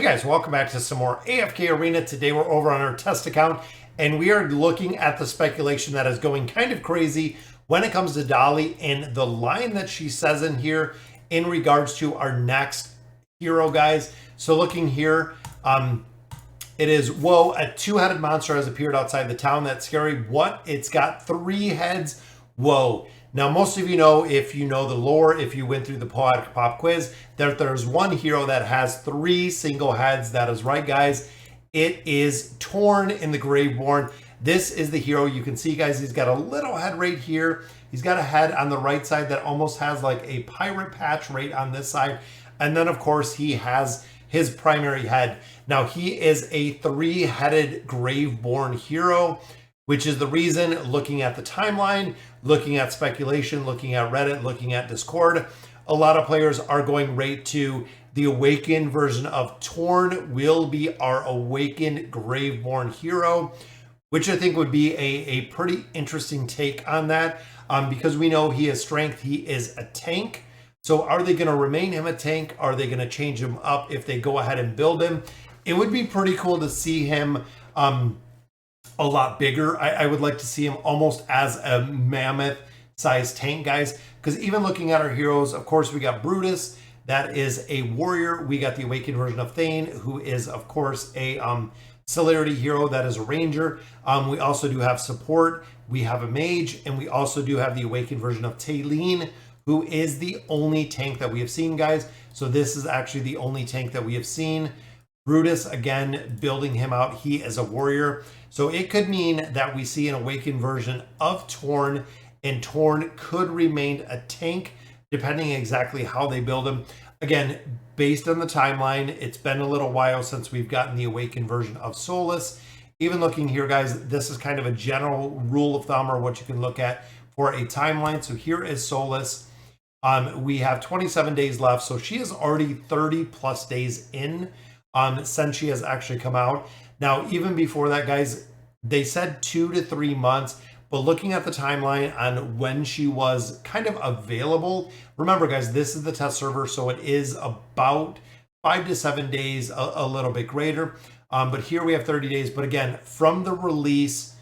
Hey guys, welcome back to some more AFK Arena. Today we're over on our test account and we are looking at the speculation that is going kind of crazy when it comes to Dolly and the line that she says in here in regards to our next hero, guys. So looking here, it is, whoa, a two-headed monster has appeared outside the town. That's scary. What? It's got 3 heads. Whoa. Now, most of you know, if you know the lore, if you went through the pop quiz, that there's one hero that has 3 single heads. That is right, guys. It is Torne in the Graveborn. This is the hero. You can see, guys, he's got a little head right here. He's got a head on the right side that almost has like a pirate patch right on this side. And then, of course, he has his primary head. Now, he is a 3-headed Graveborn hero, which is the reason, looking at the timeline, looking at speculation, looking at Reddit, looking at Discord, a lot of players are going right to the awakened version of Torne will be our awakened Graveborn hero, which I think would be a pretty interesting take on that, because we know he has strength, he is a tank. So are they going to remain him a tank? Are they going to change him up if they go ahead and build him? It would be pretty cool to see him a lot bigger. I would like to see him almost as a mammoth sized tank, guys, because even looking at our heroes, of course, we got Brutus, that is a warrior. We got the awakened version of Thane, who is, of course, a celerity hero, that is a ranger. We also do have support, we have a mage, and we also do have the awakened version of Taylene, who is the only tank that we have seen, guys. So this is actually the only tank that we have seen. Brutus, again, building him out, he is a warrior. So it could mean that we see an awakened version of Torne, and Torne could remain a tank, depending exactly how they build him. Again, based on the timeline, it's been a little while since we've gotten the awakened version of Solus. Even looking here, guys, this is kind of a general rule of thumb or what you can look at for a timeline. So here is Solus. We have 27 days left, so she is already 30 plus days in since she has actually come out. Now, even before that, guys, they said 2 to 3 months, but looking at the timeline on when she was kind of available, remember, guys, this is the test server, so it is about 5 to 7 days, a little bit greater. But here we have 30 days. But again, from the release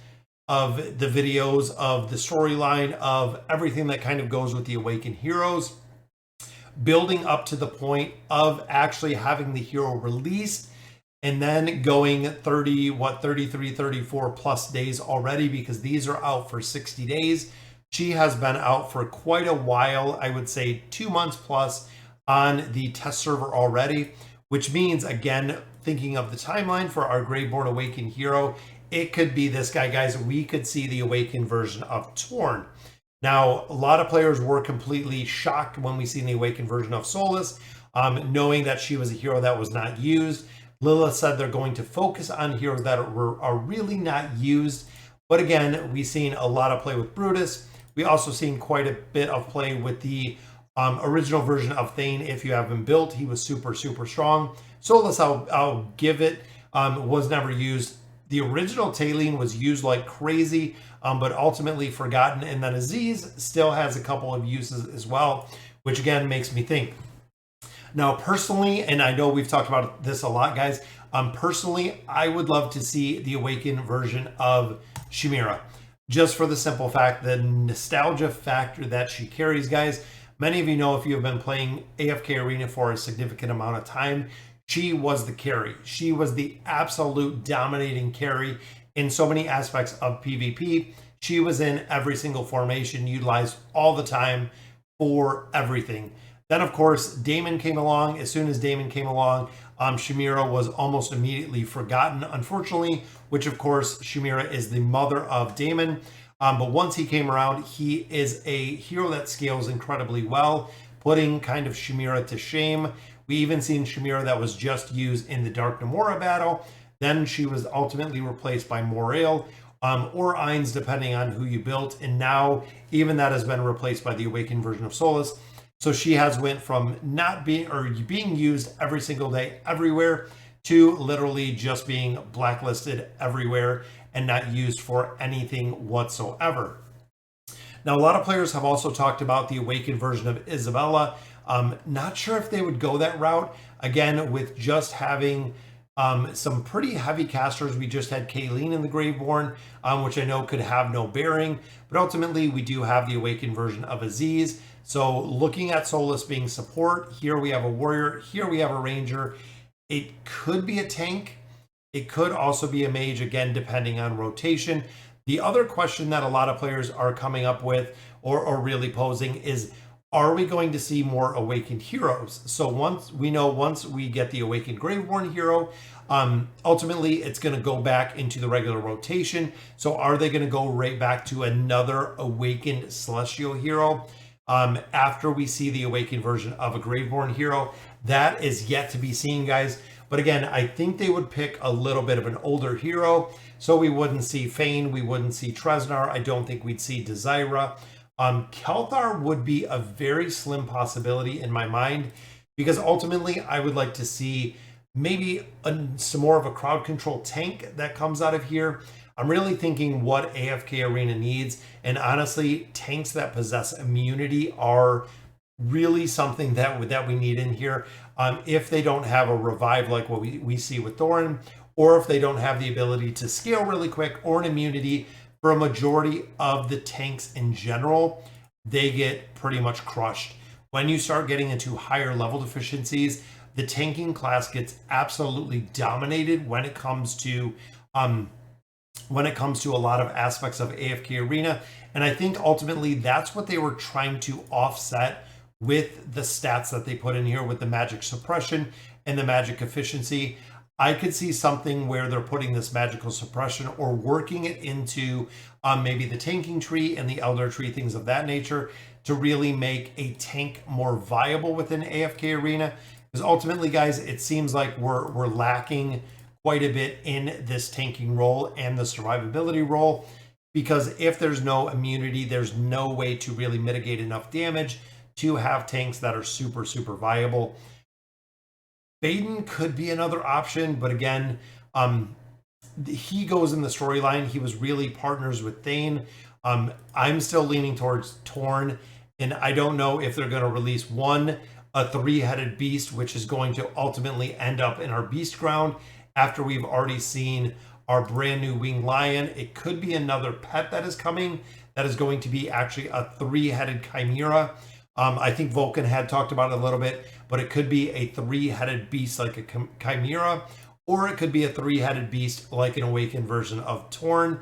of the videos, of the storyline, of everything that kind of goes with the Awakened Heroes, building up to the point of actually having the hero released, and then going 33, 34 plus days already, because these are out for 60 days. She has been out for quite a while, I would say 2 months plus on the test server already, which means, again, thinking of the timeline for our Graveborn Awakened hero, it could be this guy, guys. We could see the Awakened version of Torne. Now, a lot of players were completely shocked when we seen the Awakened version of Solus, knowing that she was a hero that was not used. Lilith said they're going to focus on heroes that are really not used. But again, we've seen a lot of play with Brutus. We also seen quite a bit of play with the original version of Thane. If you have him built, he was super, super strong. Solus, I'll give it, was never used. The original Taylene was used like crazy, but ultimately forgotten. And then Aziz still has a couple of uses as well, which again makes me think. Now, personally, and I know we've talked about this a lot, guys, personally, I would love to see the Awakened version of Shemira, just for the simple fact, the nostalgia factor that she carries, guys. Many of you know, if you have been playing AFK Arena for a significant amount of time, she was the carry. She was the absolute dominating carry in so many aspects of PvP. She was in every single formation, utilized all the time for everything. Then, of course, Daemon came along. As soon as Daemon came along, Shemira was almost immediately forgotten, unfortunately, which, of course, Shemira is the mother of Daemon. But once he came around, he is a hero that scales incredibly well, putting kind of Shemira to shame. We even seen Shemira that was just used in the Dark Namora battle. Then she was ultimately replaced by Morail or Ainz, depending on who you built. And now even that has been replaced by the Awakened version of Solus. So she has went from not being or being used every single day everywhere to literally just being blacklisted everywhere and not used for anything whatsoever. Now, a lot of players have also talked about the Awakened version of Isabella. Not sure if they would go that route. Again, with just having some pretty heavy casters. We just had Kayleen in the Graveborn, which I know could have no bearing, but ultimately we do have the awakened version of Aziz. So looking at Solus being support, here we have a warrior, here we have a ranger. It could be a tank. It could also be a mage, again, depending on rotation. The other question that a lot of players are coming up with or really posing is, are we going to see more awakened heroes? So once we get the awakened Graveborn hero, ultimately it's going to go back into the regular rotation. So are they going to go right back to another awakened celestial hero after we see the awakened version of a Graveborn hero? That is yet to be seen, guys. But again, I think they would pick a little bit of an older hero. So we wouldn't see Fane, we wouldn't see Treznar. I don't think we'd see Desira. Kelthar would be a very slim possibility in my mind, because ultimately I would like to see maybe some more of a crowd control tank that comes out of here. I'm really thinking what AFK Arena needs, and honestly, tanks that possess immunity are really something that we need in here. If they don't have a revive like what we see with Torne, or if they don't have the ability to scale really quick or an immunity, for a majority of the tanks in general, they get pretty much crushed. When you start getting into higher level deficiencies, the tanking class gets absolutely dominated when it comes to a lot of aspects of AFK Arena. And I think ultimately that's what they were trying to offset with the stats that they put in here with the magic suppression and the magic efficiency. I could see something where they're putting this magical suppression or working it into maybe the tanking tree and the elder tree, things of that nature, to really make a tank more viable within AFK Arena. Because ultimately, guys, it seems like we're lacking quite a bit in this tanking role and the survivability role. Because if there's no immunity, there's no way to really mitigate enough damage to have tanks that are super, super viable. Baden could be another option, but again, he goes in the storyline. He was really partners with Thane. I'm still leaning towards Torne, and I don't know if they're going to release a three-headed beast, which is going to ultimately end up in our beast ground after we've already seen our brand new winged lion. It could be another pet that is coming that is going to be actually a three-headed chimera. I think Vulcan had talked about it a little bit, but it could be a three-headed beast like a chimera, or it could be a three-headed beast like an awakened version of Torne.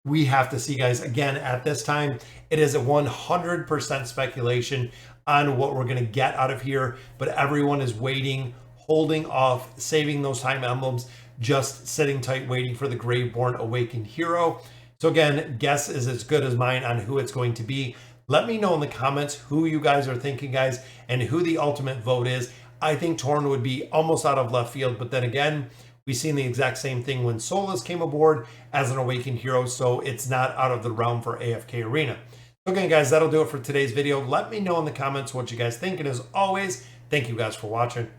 We have to see, guys. Again, at this time, it is a 100% speculation on what we're going to get out of here, but everyone is waiting, holding off, saving those time emblems, just sitting tight, waiting for the Graveborn awakened hero. So again, guess is as good as mine on who it's going to be. Let me know in the comments who you guys are thinking, guys, and who the ultimate vote is. I think Torne would be almost out of left field, but then again, we've seen the exact same thing when Solus came aboard as an awakened hero, so it's not out of the realm for AFK Arena. So again, guys, that'll do it for today's video. Let me know in the comments what you guys think, and as always, thank you guys for watching.